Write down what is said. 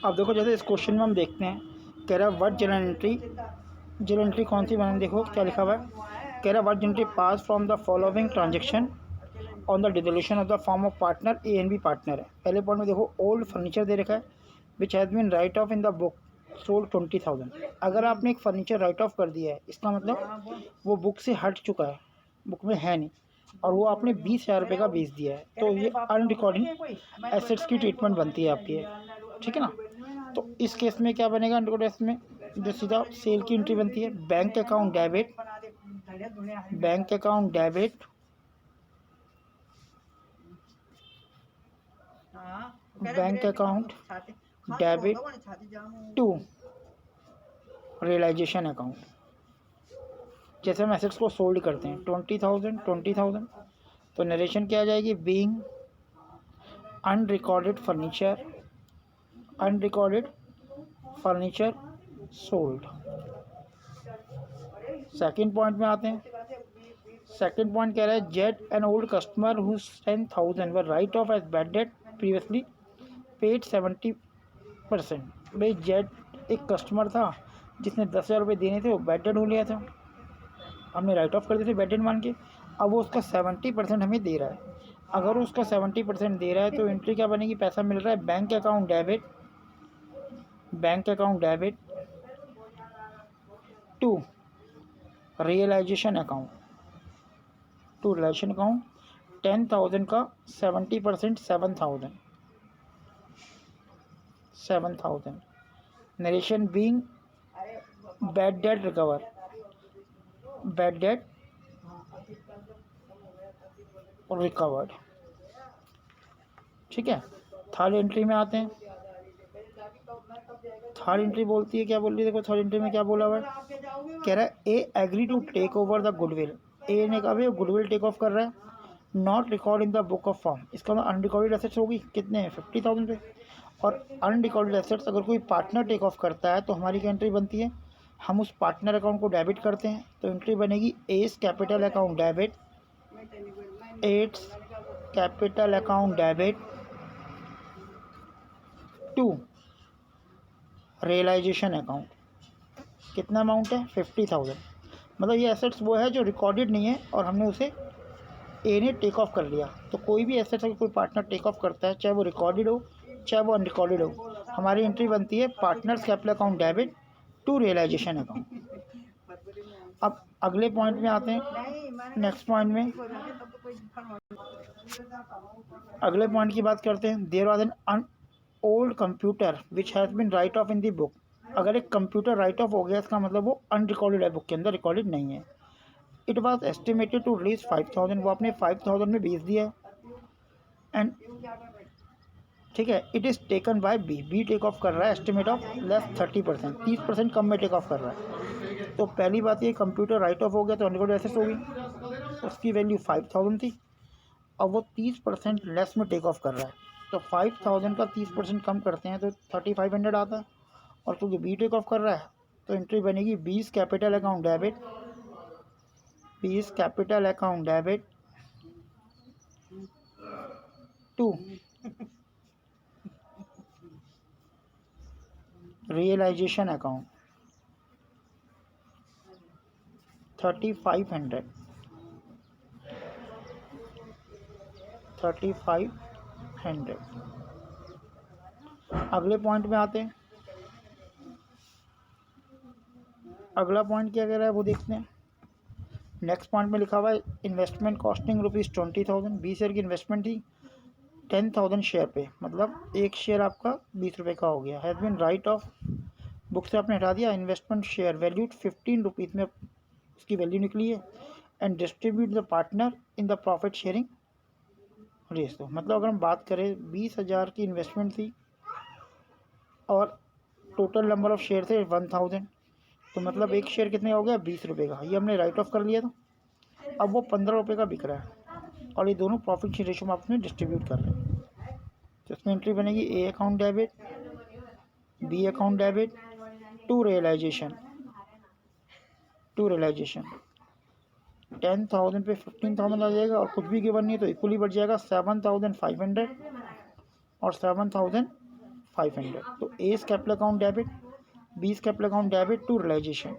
अब देखो जैसे इस क्वेश्चन में हम देखते हैं, कह रहा है what journal entry, journal entry कौन सी बनानी, देखो क्या लिखा हुआ है। कह रहा है what journal entry pass from the following transaction on the dissolution of the form of partner A and B partner है। पहले पॉइंट में देखो ओल्ड फर्नीचर दे रखा है which has been write off in the book sold 20,000। अगर आपने एक फर्नीचर राइट ऑफ कर दिया है इसका मतलब वो बुक से हट चुका है, बुक में है नहीं, और वो आपने 20,000 रुपये का बेच दिया है, तो ये अनरिकॉर्डिंग एसेट्स की ट्रीटमेंट बनती है आपकी, ठीक है ना। तो इस केस में क्या बनेगा, अनरिकॉर्डिंग एसेट्स में जो सीधा सेल की एंट्री बनती है, bank account debit, bank account debit, bank account debit to realisation account. जैसे हम एसेट्स को सोल्ड करते हैं 20,000 तो नरेशन क्या आ जाएगी, being unrecorded furniture sold. Second point में आते हैं। सेकंड पॉइंट कह रहा है Jet an old customer who 10,000 were write off as bad debt previously paid 70%। भाई जेट एक कस्टमर था जिसने 10,000 रुपये देने थे, वो बैड डेट हो लिया था, हमने राइट ऑफ कर दिए थे बैड डेट मान के। अब वो उसका 70% हमें दे रहा है। अगर उसका 70% दे रहा है तो एंट्री क्या बनेगी, पैसा मिल रहा है bank account debit to realisation account 10,000 का 70% 7,000 narration being bad debt recovered, ठीक है। थर्ड एंट्री में आते हैं। थर्ड एंट्री बोलती है, क्या बोल रही है, देखो थर्ड एंट्री में क्या बोला हुआ है। कह रहा है A agree to take over the goodwill. A ने कहा भाई गुडविल टेक ऑफ कर रहा है, not record in the book of form. इसका मतलब अनरिकॉर्डेड एसेट्स होगी कितने हैं, 50,000 पे। और अनरिकॉर्डेड एसेट्स अगर कोई पार्टनर टेक ऑफ करता है तो हमारी क्या एंट्री बनती है, हम उस पार्टनर अकाउंट को डेबिट करते हैं, तो एंट्री बनेगी A's capital account debit, A's capital account debit to realisation account. कितना अमाउंट है, 50,000। मतलब ये एसेट्स वो है जो रिकॉर्डेड नहीं है और हमने उसे ए ने टेक ऑफ कर लिया। तो कोई भी एसेट्स अगर कोई पार्टनर टेक ऑफ करता है, चाहे वो रिकॉर्डेड हो चाहे वो अनरिकॉर्डेड हो, हमारी एंट्री बनती है partners capital account debit to realisation account. अब अगले पॉइंट में आते हैं। नेक्स्ट पॉइंट में अगले पॉइंट की बात करते हैं। There was an old computer which has been write off in the book. अगर एक कंप्यूटर राइट ऑफ हो गया इसका मतलब वो अनरिकॉर्डेड है, बुक के अंदर रिकॉर्डेड नहीं है। It was estimated to realise 5,000, वो आपने 5,000 में बेच दिया है। एंड ठीक है, it is taken by B take off कर रहा है, एस्टिमेट ऑफ लेस 30%, 30% कम में टेक ऑफ कर रहा है। तो पहली बात ये कंप्यूटर राइट ऑफ हो गया तो अनरिकॉर्डेड एसेट्स होगी, उसकी वैल्यू 5,000 थी, अब वो 30% लेस में टेक ऑफ कर रहा है। तो 5,000 का 30% कम करते हैं तो 3,500 आता है, और क्योंकि बी टेक ऑफ कर रहा है तो एंट्री बनेगी 20 capital account debit to realisation account 3,500। अगले पॉइंट में आते हैं। अगला पॉइंट क्या कह रहा है वो देखते हैं। नेक्स्ट पॉइंट में लिखा हुआ है इन्वेस्टमेंट कॉस्टिंग ₹20,000, 20 शेयर की इन्वेस्टमेंट थी 10,000 शेयर पे, मतलब एक शेयर आपका 20 रुपये का हो गया। Has been right of, book से आपने हटा दिया, इन्वेस्टमेंट शेयर वैल्यूड 15 रुपीज़ में उसकी वैल्यू निकली है, and distribute the partner in the profit sharing ratio. मतलब अगर हम बात करें 20,000 की इन्वेस्टमेंट थी और टोटल नंबर ऑफ शेयर थे 1,000, तो मतलब एक शेयर कितने हो गया, 20 रुपये का। ये हमने राइट ऑफ कर लिया था, अब वो 15 रुपये का बिक रहा है, और ये दोनों प्रॉफिट शेयर रेशो में आपने डिस्ट्रीब्यूट कर रहे हैं। तो इसमें एंट्री बनेगी A account debit, B account debit to realisation 10,000 पे 15,000 आ जाएगा, और कुछ भी गिवन नहीं है तो इक्वली बढ़ जाएगा 7,500 और 500। तो A is capital account debit, B is capital account debit to realisation.